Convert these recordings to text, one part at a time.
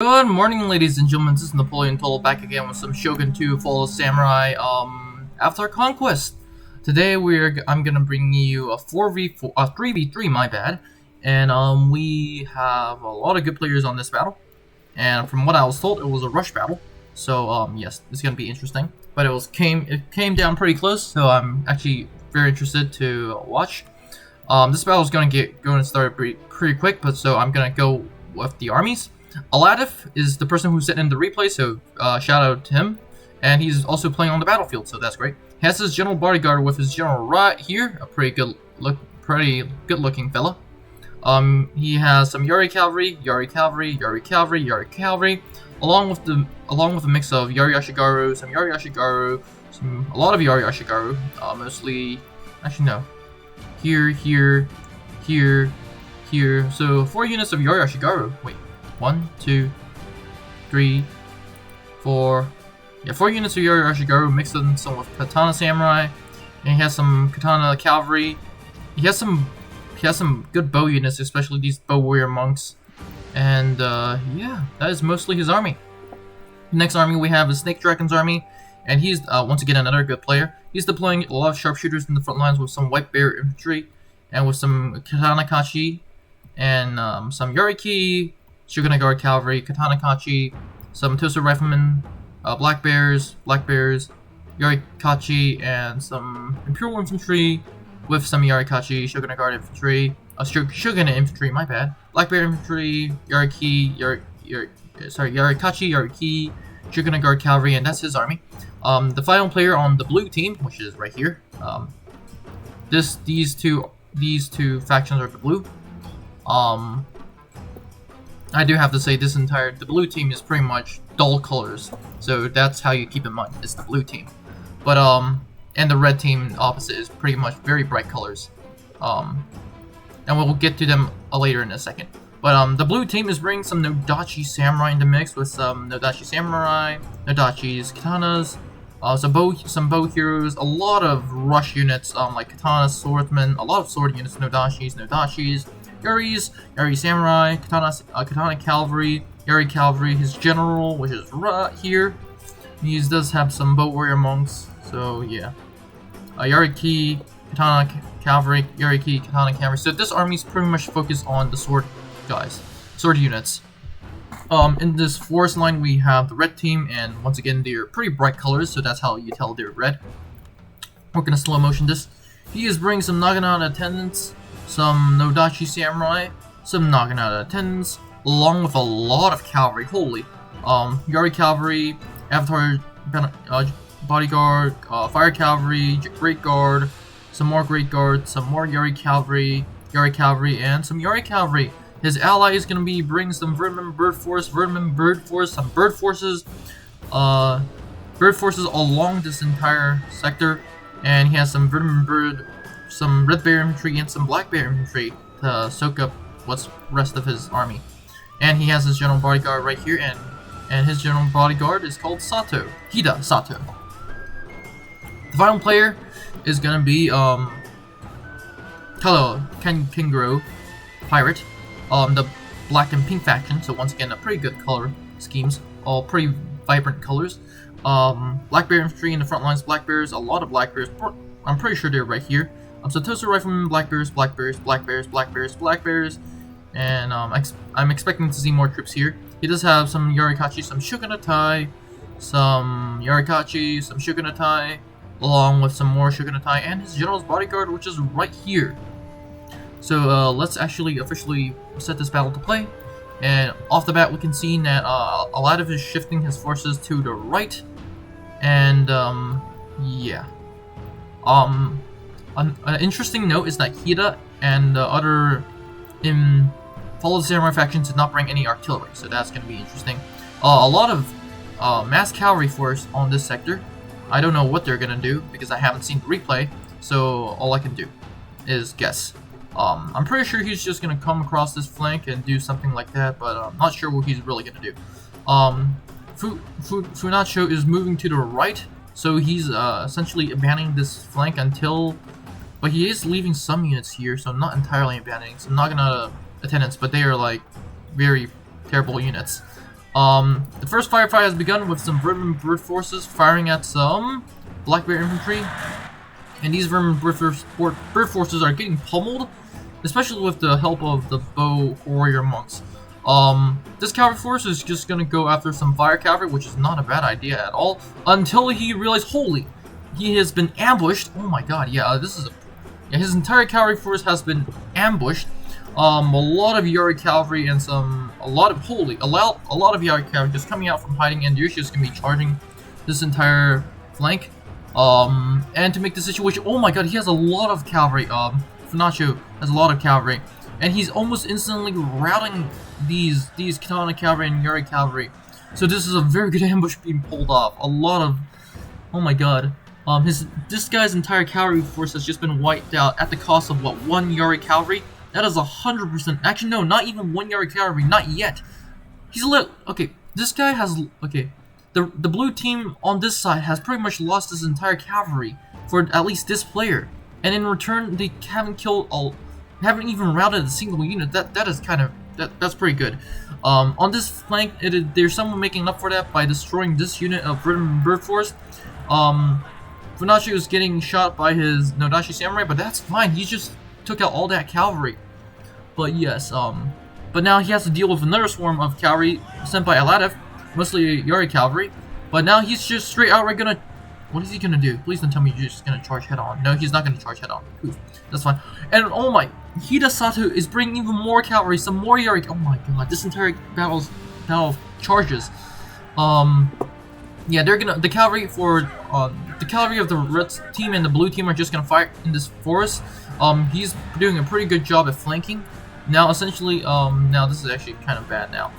Good morning, ladies and gentlemen. This is Napoleon Toll back again with some Shogun 2 Fall of Samurai after conquest. Today I'm gonna bring you a 4v4 3v3, my bad. And we have a lot of good players on this battle. And from what I was told, it was a rush battle. So yes, it's gonna be interesting. But it came down pretty close, so I'm actually very interested to watch. This battle is going to start pretty quick, but so I'm gonna go with the armies. Aladif is the person who sent in the replay, so shout out to him. And he's also playing on the battlefield, so that's great. He has his general bodyguard with his general right here, a pretty good looking fella. He has some Yari cavalry, along with a mix of Yari Ashigaru, a lot of Yari Ashigaru, mostly, actually no, here. So 4 units of Yari Ashigaru. Wait. 1, 2, 3, 4. Yeah, 4 units of Yari Ashigaru mixed in some with Katana Samurai, and he has some Katana Cavalry. He has some good bow units, especially these bow warrior monks. And yeah, that is mostly his army. The next army we have is Snake Dragon's army, and he's once again another good player. He's deploying a lot of sharpshooters in the front lines with some White Bear infantry, and with some Katana Kachi, and some Yoriki, Shogun Guard Cavalry, Katana Kachi, some Tosu Riflemen, Black Bears, Yarikachi, and some Imperial Infantry with some Yarikachi, Shogun Guard Infantry, Shogun Infantry, my bad, Black Bear Infantry, Yarikachi, Shogun Guard Cavalry, and that's his army. The final player on the blue team, which is right here, these two factions are the blue. I do have to say the blue team is pretty much dull colors, so that's how you keep in mind, it's the blue team. But and the red team opposite is pretty much very bright colors. And we'll get to them later in a second. But the blue team is bringing some Nodachi Samurai in the mix with some Nodachi Samurai, Nodachi's Katanas, some bow heroes, a lot of rush units like Katana Swordsmen, a lot of sword units, Nodachis, Yari Samurai, Katana Cavalry, Yari Cavalry, his general, which is right here. He does have some bow warrior monks, so yeah. Yariki, Katana Cavalry, Katana Cavalry. So this army's pretty much focused on the sword units. In this forest line we have the red team, and once again they're pretty bright colors, so that's how you tell they're red. We're gonna slow motion this. He is bringing some Naginata attendants, some Nodachi Samurai, some Naginata attendants, along with a lot of cavalry. Holy, Yari Cavalry, Avatar Bodyguard, Fire Cavalry, Great Guard, some more Great Guard, some more Yari Cavalry, and some Yari Cavalry. His ally is gonna be bringing some some bird forces along this entire sector, and he has some some red bear infantry and some black bear infantry to soak up what's rest of his army. And he has his general bodyguard right here, and his general bodyguard is called Hida Sato. The final player is gonna be Kengro Pirate, the black and pink faction. So once again, a pretty good color schemes, all pretty vibrant colors. Black bear infantry in the front lines, black bears, a lot of black bears. I'm pretty sure they're right here. So Tosu Riflemen, black bears, and I'm expecting to see more troops here. He does have some Yarikachi, some Shogunatai, some Yarikachi, some Shogunatai, along with some more Shogunatai, and his general's bodyguard, which is right here. So let's actually officially set this battle to play. And off the bat, we can see that Aladif is shifting his forces to the right, and yeah. An interesting note is that Hida and the other Fall of the Samurai factions did not bring any artillery, so that's going to be interesting. A lot of mass cavalry force on this sector. I don't know what they're going to do because I haven't seen the replay, so all I can do is guess. I'm pretty sure he's just going to come across this flank and do something like that, but I'm not sure what he's really going to do. Funacho is moving to the right, so he's essentially abandoning this flank but he is leaving some units here, so not entirely abandoning some Naginata attendants, but they are like very terrible units. The first firefight has begun with some vermin brute forces firing at some black bear infantry, and these vermin brute forces are getting pummeled, especially with the help of the bow warrior monks. This cavalry force is just gonna go after some fire cavalry, which is not a bad idea at all, until he realized, holy, he has been ambushed. Oh my god, yeah, this is a... Yeah, his entire cavalry force has been ambushed. A lot of Yari cavalry and a lot of Yari cavalry just coming out from hiding, and they're just gonna be charging this entire flank. And to make the situation, oh my god, he has a lot of cavalry. Funacho has a lot of cavalry, and he's almost instantly routing these Katana cavalry and Yari cavalry. So this is a very good ambush being pulled off. A lot of, oh my god. This guy's entire cavalry force has just been wiped out at the cost of, what, 1 Yari cavalry? That is 100%. Actually, no, not even 1 Yari cavalry, not yet. He's okay, this guy has, okay, the blue team on this side has pretty much lost his entire cavalry for at least this player. And in return, they haven't haven't even routed a single unit. That is kind of, that's pretty good. On this flank, there's someone making up for that by destroying this unit of bird force. Funachi is getting shot by his Nodashi Samurai, but that's fine. He just took out all that cavalry. But yes, but now he has to deal with another swarm of cavalry sent by Alatif, mostly Yari cavalry. But now he's just straight outright gonna... What is he gonna do? Please don't tell me you're just gonna charge head on. No, he's not gonna charge head on. Oof, that's fine. And oh my, Hida Sato is bringing even more cavalry, some more Yari. Oh my god, this entire battle charges. Yeah, they're gonna, the cavalry of the red team and the blue team are just gonna fight in this forest. He's doing a pretty good job at flanking. Now, essentially, now this is actually kind of bad now.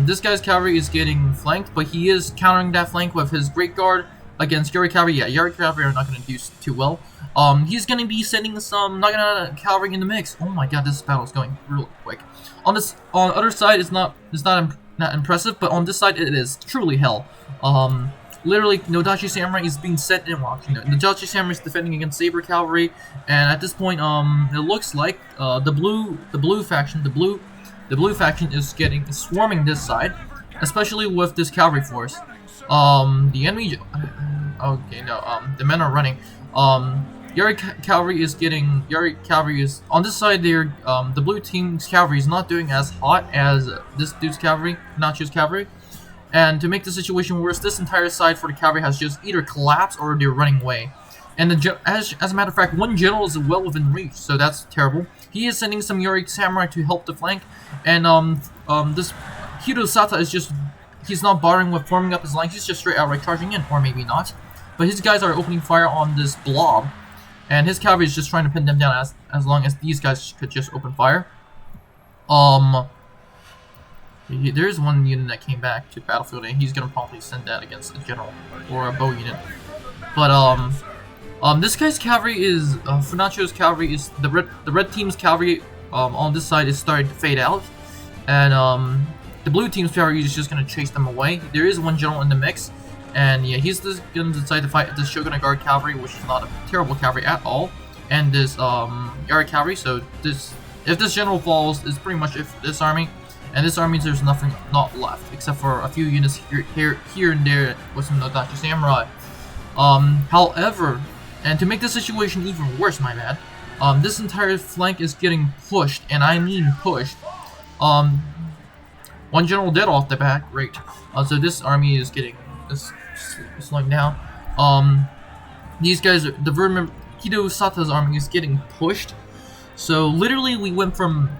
This guy's cavalry is getting flanked, but he is countering that flank with his Great Guard against Yari cavalry. Yeah, Yari cavalry are not gonna do too well. He's gonna be sending some Naginata cavalry in the mix. Oh my god, this battle is going real quick. On the other side, it's not impressive, but on this side, it is truly hell. Literally, Nodashi Samurai is being sent in. Well, you know, Nodashi Samurai is defending against Saber Cavalry, and at this point, it looks like the blue faction is swarming this side, especially with this cavalry force. The enemy, okay, no, the men are running. Yari cavalry is on this side. There, the blue team's cavalry is not doing as hot as this dude's cavalry, Nacho's cavalry. And to make the situation worse, this entire side for the cavalry has just either collapsed or they're running away. And as a matter of fact, one general is well within reach, so that's terrible. He is sending some Yari samurai to help the flank, and this Hiro Sata is just, he's not bothering with forming up his line. He's just straight outright charging in, or maybe not. But his guys are opening fire on this blob, and his cavalry is just trying to pin them down as long as these guys could just open fire. There's one unit that came back to battlefield, and he's gonna probably send that against a general or a bow unit. But this guy's cavalry is Funacho's cavalry is the red team's cavalry on this side is starting to fade out, and the blue team's cavalry is just gonna chase them away. There is one general in the mix, and yeah, he's just gonna decide to fight this Shogunate Guard cavalry, which is not a terrible cavalry at all, and this Yari cavalry. So if this general falls, is pretty much if this army. And this army, there's not left, except for a few units here and there with some Nodashi Samurai. However, and to make the situation even worse, my bad, this entire flank is getting pushed, and I mean pushed. One general dead off the bat, great. So this army is getting slowing down. These guys, the vermin Hiro Sata's army is getting pushed. So literally, we went from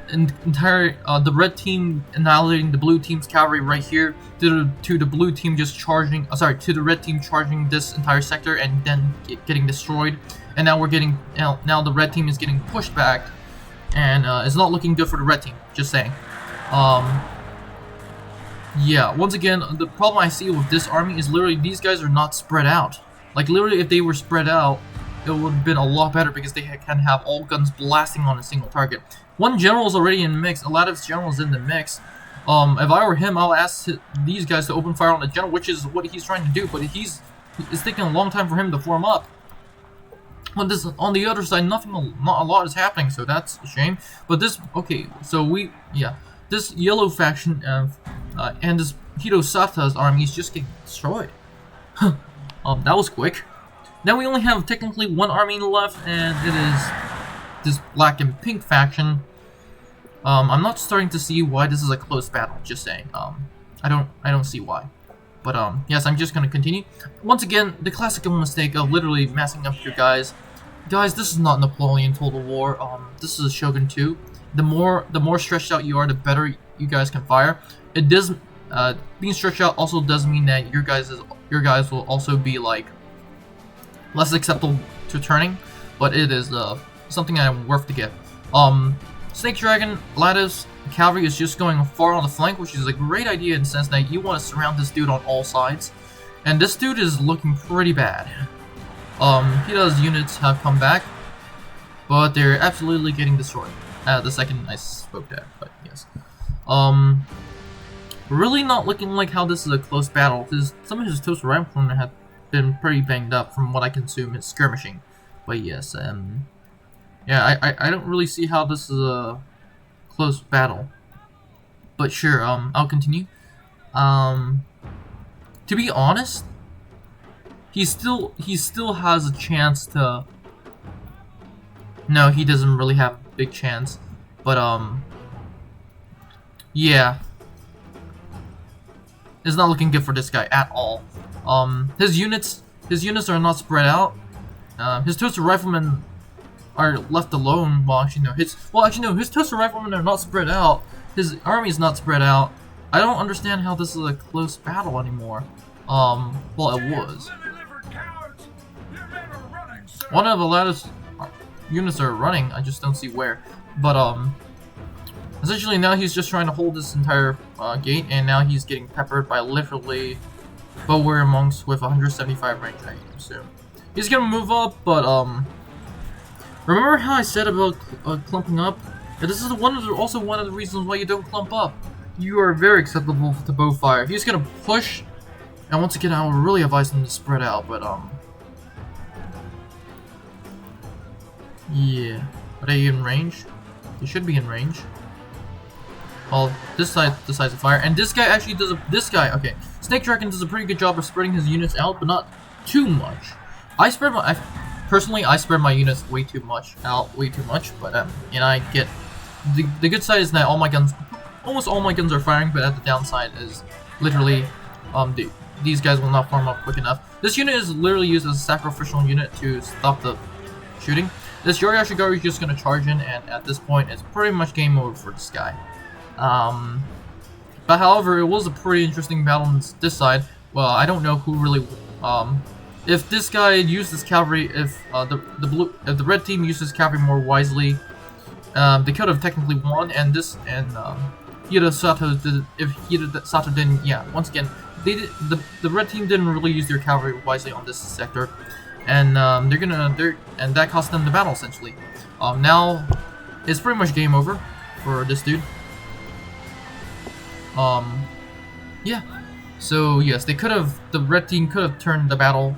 the red team annihilating the blue team's cavalry right here to the blue team just charging, to the red team charging this entire sector and then getting destroyed. And now we're getting, now the red team is getting pushed back, and it's not looking good for the red team, just saying. Yeah, once again, the problem I see with this army is literally these guys are not spread out. Like literally, if they were spread out, it would have been a lot better because they can have all guns blasting on a single target. One general is already in the mix. A lot of generals in the mix. If I were him, I'll ask these guys to open fire on the general, which is what he's trying to do. But it's taking a long time for him to form up. On the other side, not a lot is happening, so that's a shame. But this, okay, so this yellow faction and this Hitosata's army is just getting destroyed. That was quick. Now we only have technically one army left, and it is this black and pink faction. I'm not starting to see why this is a close battle. Just saying. I don't see why. But yes, I'm just gonna continue. Once again, the classical mistake of literally messing up your guys. Guys, this is not Napoleon Total War. This is Shogun 2. The more stretched out you are, the better you guys can fire. It does being stretched out also does mean that your guys will also be like less acceptable to turning, but it is something that I'm worth to get. Snake Dragon, Lattice, Cavalry is just going far on the flank, which is a great idea in the sense that you want to surround this dude on all sides. And this dude is looking pretty bad. Hita's units have come back, but they're absolutely getting destroyed. The second I spoke that, but yes. Really not looking like how this is a close battle, because some of his toast riflemen have been pretty banged up from what I can assume is skirmishing. But yes, yeah, I don't really see how this is a close battle. But sure, I'll continue. To be honest, he still has a chance to. No, he doesn't really have a big chance. But yeah, it's not looking good for this guy at all. His units are not spread out. His toaster riflemen are left alone. Well, actually no, his toaster riflemen are not spread out. His army is not spread out. I don't understand how this is a close battle anymore. Well, it was. One of the lattice units are running. I just don't see where. But essentially now he's just trying to hold this entire gate, and now he's getting peppered by literally bow-wearing monks with 175 range, I assume. He's gonna move up, but remember how I said about clumping up? Yeah, this is also one of the reasons why you don't clump up. You are very acceptable to bow fire. He's gonna push, and once again, I would really advise him to spread out, but yeah. Are they in range? They should be in range. Well, this side decides to fire, and this guy actually does okay. Snake Dragon does a pretty good job of spreading his units out, but not too much. Personally, I spread my units way too much, but and I get the good side is that almost all my guns are firing, but at the downside is literally, these guys will not form up quick enough. This unit is literally used as a sacrificial unit to stop the shooting. This Yoriyashigaru is just gonna charge in, and at this point, it's pretty much game over for this guy. But however, it was a pretty interesting battle on this side. Well, I don't know who really, if this guy used his cavalry, if the red team uses cavalry more wisely, they could have technically won. And Hida Sato did. If Hida Sato didn't, yeah, once again, they did, the red team didn't really use their cavalry wisely on this sector, and and that cost them the battle essentially. Now it's pretty much game over for this dude. Yeah. So yes, the red team could have turned the battle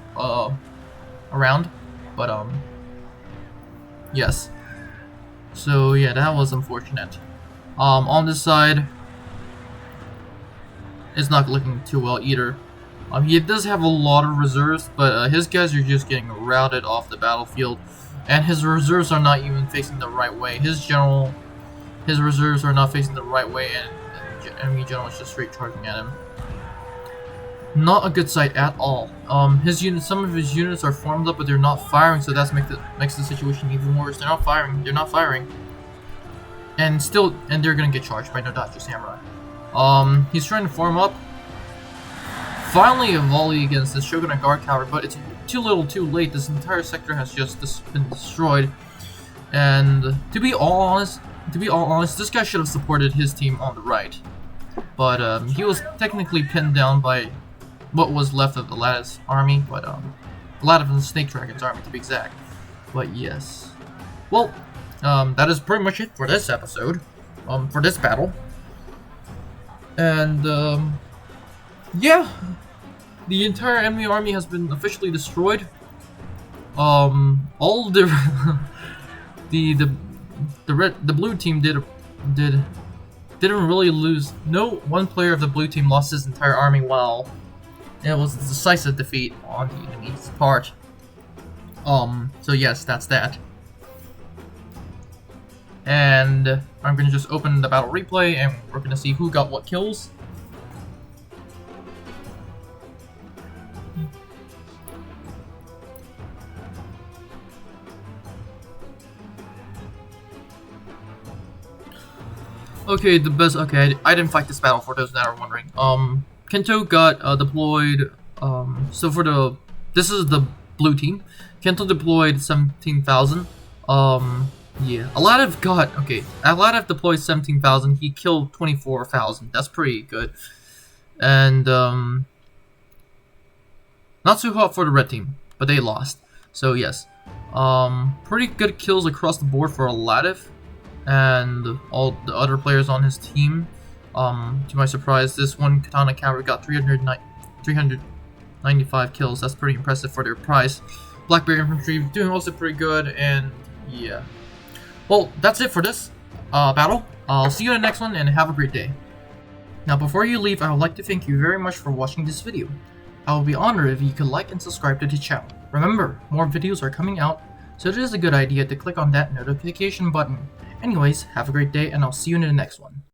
around, but yes. So yeah, that was unfortunate. On this side, it's not looking too well either. He does have a lot of reserves, but his guys are just getting routed off the battlefield, and his reserves are not even facing the right way. His reserves are not facing the right way, and enemy general is just straight charging at him. Not a good sight at all. Some of his units are formed up, but they're not firing, so that makes the situation even worse. They're not firing, and they're gonna get charged by Nodachi Samurai. He's trying to form up. Finally, a volley against the Shogunate Guard Cavalry, but it's too little, too late. This entire sector has just been destroyed. And to be all honest, this guy should have supported his team on the right. But he was technically pinned down by what was left of the Lattice army, but Lattice and Snake Dragon's army to be exact. But yes, well, that is pretty much it for this episode, for this battle. And yeah, the entire enemy army has been officially destroyed. All the the blue team did didn't really lose. No one player of the blue team lost his entire army while it was a decisive defeat on the enemy's part. So yes, that's that. And I'm gonna just open the battle replay and we're gonna see who got what kills. Okay, I didn't fight this battle for those that are wondering. Kento got deployed, so for this is the blue team. Kento deployed 17,000. Yeah, Aladdin deployed 17,000, he killed 24,000, that's pretty good. And, not too hot for the red team, but they lost. So yes, pretty good kills across the board for Aladdin and all the other players on his team. To my surprise, this one Katana Cavalry got 395 kills. That's pretty impressive for their price. Blackberry Infantry doing also pretty good, and yeah. Well, that's it for this battle. I'll see you in the next one, and have a great day. Now, before you leave, I would like to thank you very much for watching this video. I will be honored if you could like and subscribe to the channel. Remember, more videos are coming out, so it is a good idea to click on that notification button. Anyways, have a great day, and I'll see you in the next one.